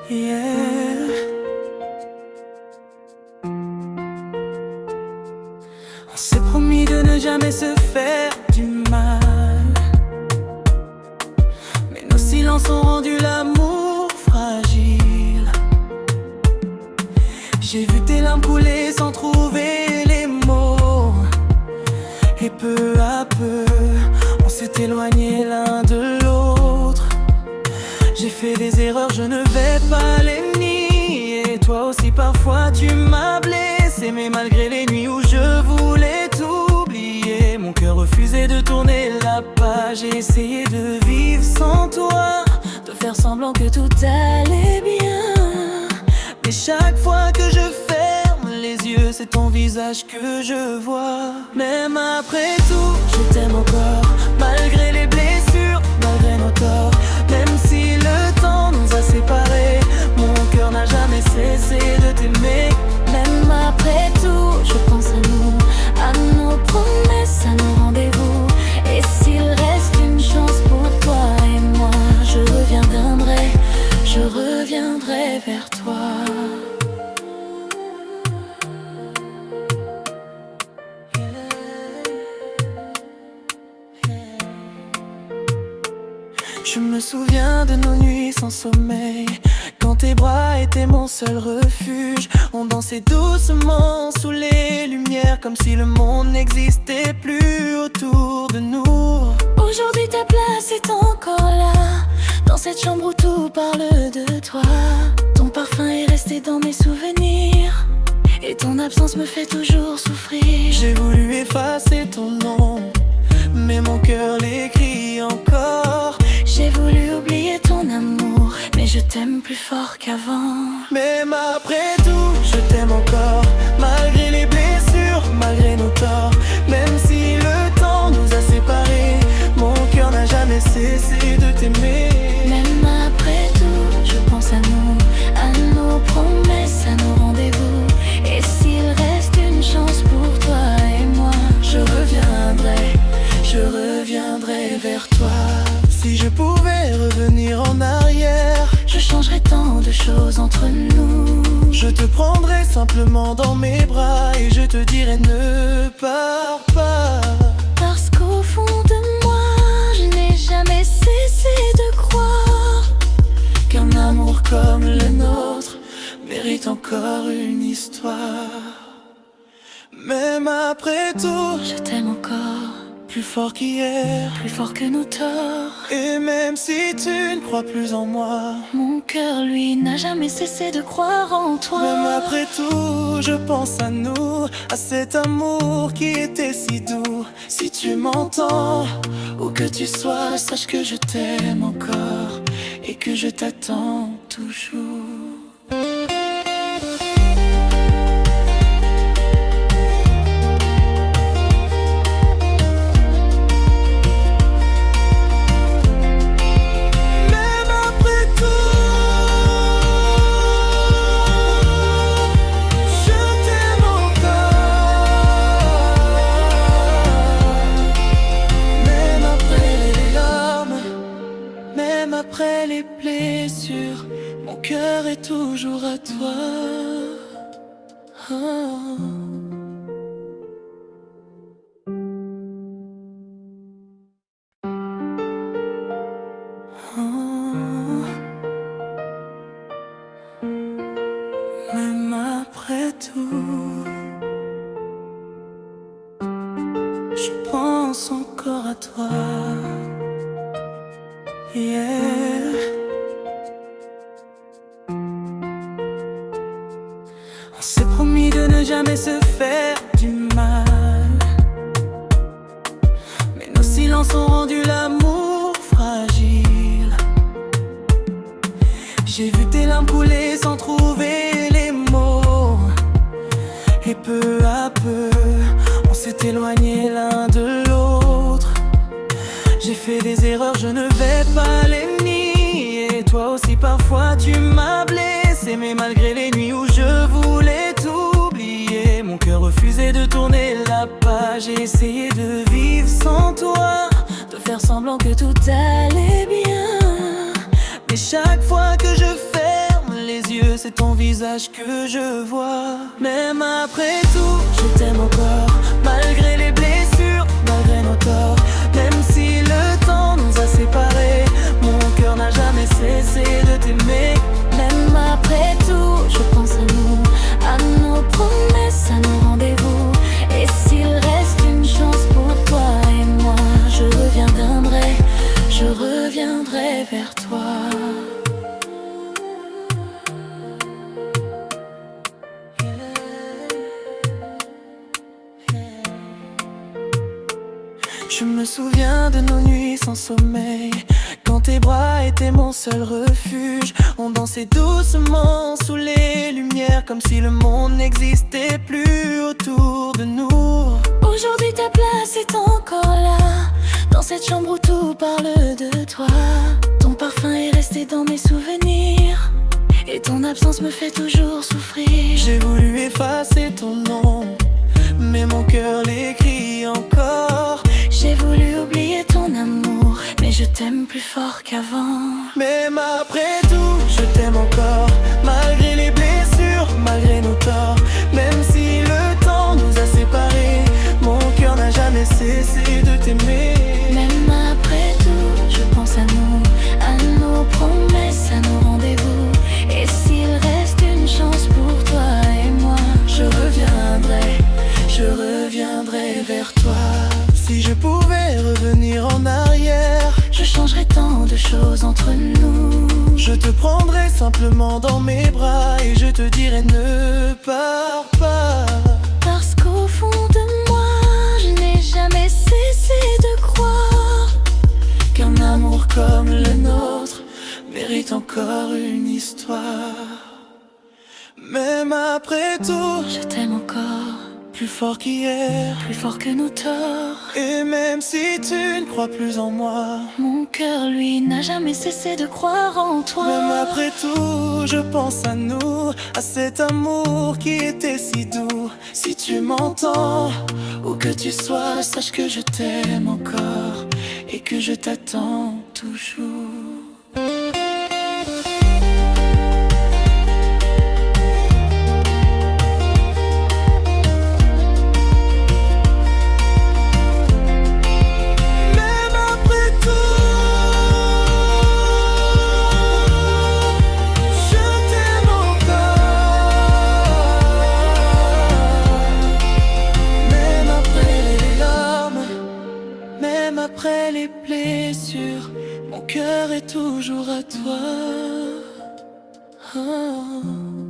Yeah. On s'est promis de ne jamais se faire du mal, mais nos silences ont rendu l'amour fragile. J'ai vu tes larmes couler sans trouver les mots, et peu à peu on s'est éloigné l'un de l'autre. J'ai fait des erreurs, je ne vais pas les nier. Toi aussi parfois tu m'as blessé, mais malgré les nuits où je voulais t'oublier, mon cœur refusait de tourner la page. J'ai essayé de vivre sans toi, de faire semblant que tout allait bien, mais chaque fois que je ferme les yeux, c'est ton visage que je vois. Même après tout, je t'aime encore, malgré les blessures, malgré nos torts. Même si le temps nous a séparés, mon cœur n'a jamais cessé de t'aimer. Même après tout, je pense à nos promesses, à nos rendez-vous. Et s'il reste une chance pour toi et moi, je reviendrai vers toi. Je me souviens de nos nuits sans sommeil, quand tes bras étaient mon seul refuge. On dansait doucement sous les lumières, comme si le monde n'existait plus autour de nous. Aujourd'hui ta place est encore là, dans cette chambre où tout parle de toi. Ton parfum est resté dans mes souvenirs, et ton absence me fait toujours souffrir. J'ai voulu effacer ton nom, mais mon cœur l'écrit encore. J'ai voulu oublier ton amour, mais je t'aime plus fort qu'avant. Même après tout, je t'aime encore, malgré les blessures, malgré nos torts. Même si le temps nous a séparés, mon cœur n'a jamais cessé de t'aimer. Même après tout, je pense à nos promesses, à nos rendez-vous. Et s'il reste une chance pour toi et moi, je reviendrai vers toi. Si je pouvais revenir en arrière, je changerais tant de choses entre nous. Je te prendrais simplement dans mes bras et je te dirais ne pars pas. Parce qu'au fond de moi, je n'ai jamais cessé de croire qu'un amour comme le nôtre mérite encore une histoire. Même après tout, je t'aime encore, plus fort qu'hier, plus fort que nos torts. Et même si tu ne crois plus en moi, mon cœur lui n'a jamais cessé de croire en toi. Même après tout, je pense à nous, à cet amour qui était si doux. Si tu m'entends, où que tu sois, sache que je t'aime encore et que je t'attends toujours. Après les blessures, mon cœur est toujours à toi. Oh. Oh. Même après tout, je pense encore à toi. Yeah. On s'est promis de ne jamais se faire du mal, mais nos silences ont rendu l'amour fragile. J'ai vu tes larmes couler sans trouver les mots, et peu à peu on s'est éloigné l'un de l'autre. J'ai fait des erreurs, je ne vais pas les nier. Toi aussi parfois tu m'as blessé, mais malgré les nuits où je voulais t'oublier, mon cœur refusait de tourner la page. J'ai essayé de vivre sans toi, de faire semblant que tout allait bien, mais chaque fois que je ferme yeux, c'est ton visage que je vois. Même après tout, je t'aime encore, malgré les blessures, malgré nos torts. Même si le temps nous a séparés, mon cœur n'a jamais cessé de t'aimer. Même après tout, je pense à nous, à nos promesses, à nos rendez-vous. Et s'il reste une chance pour toi et moi, je reviendrai vers toi. Je me souviens de nos nuits sans sommeil, quand tes bras étaient mon seul refuge. On dansait doucement sous les lumières, comme si le monde n'existait plus autour de nous. Aujourd'hui ta place est encore là, dans cette chambre où tout parle de toi. Ton parfum est resté dans mes souvenirs, et ton absence me fait toujours souffrir. J'ai voulu effacer ton nom, mais mon cœur l'écrit encore. J'ai voulu oublier ton amour, mais je t'aime plus fort qu'avant. Même après tout, je t'aime encore, malgré les blessures, malgré nos torts. Même si le temps nous a séparés, mon cœur n'a jamais cessé de t'aimer. Même après tout, je pense à nous, à nos promesses, à nos rendez-vous. Et s'il reste une chance pour toi et moi, je reviendrai vers toi. Si je pouvais revenir en arrière, je changerais tant de choses entre nous. Je te prendrais simplement dans mes bras et je te dirais ne pars pas. Parce qu'au fond de moi, je n'ai jamais cessé de croire qu'un amour comme le nôtre mérite encore une histoire. Même après tout, je t'aime encore, plus fort qu'hier, plus fort que nos torts. Et même si tu ne crois plus en moi, mon cœur lui n'a jamais cessé de croire en toi. Même après tout, je pense à nous, à cet amour qui était si doux. Si tu m'entends, où que tu sois, sache que je t'aime encore et que je t'attends toujours. Même après les blessures, mon cœur est toujours à toi. Oh.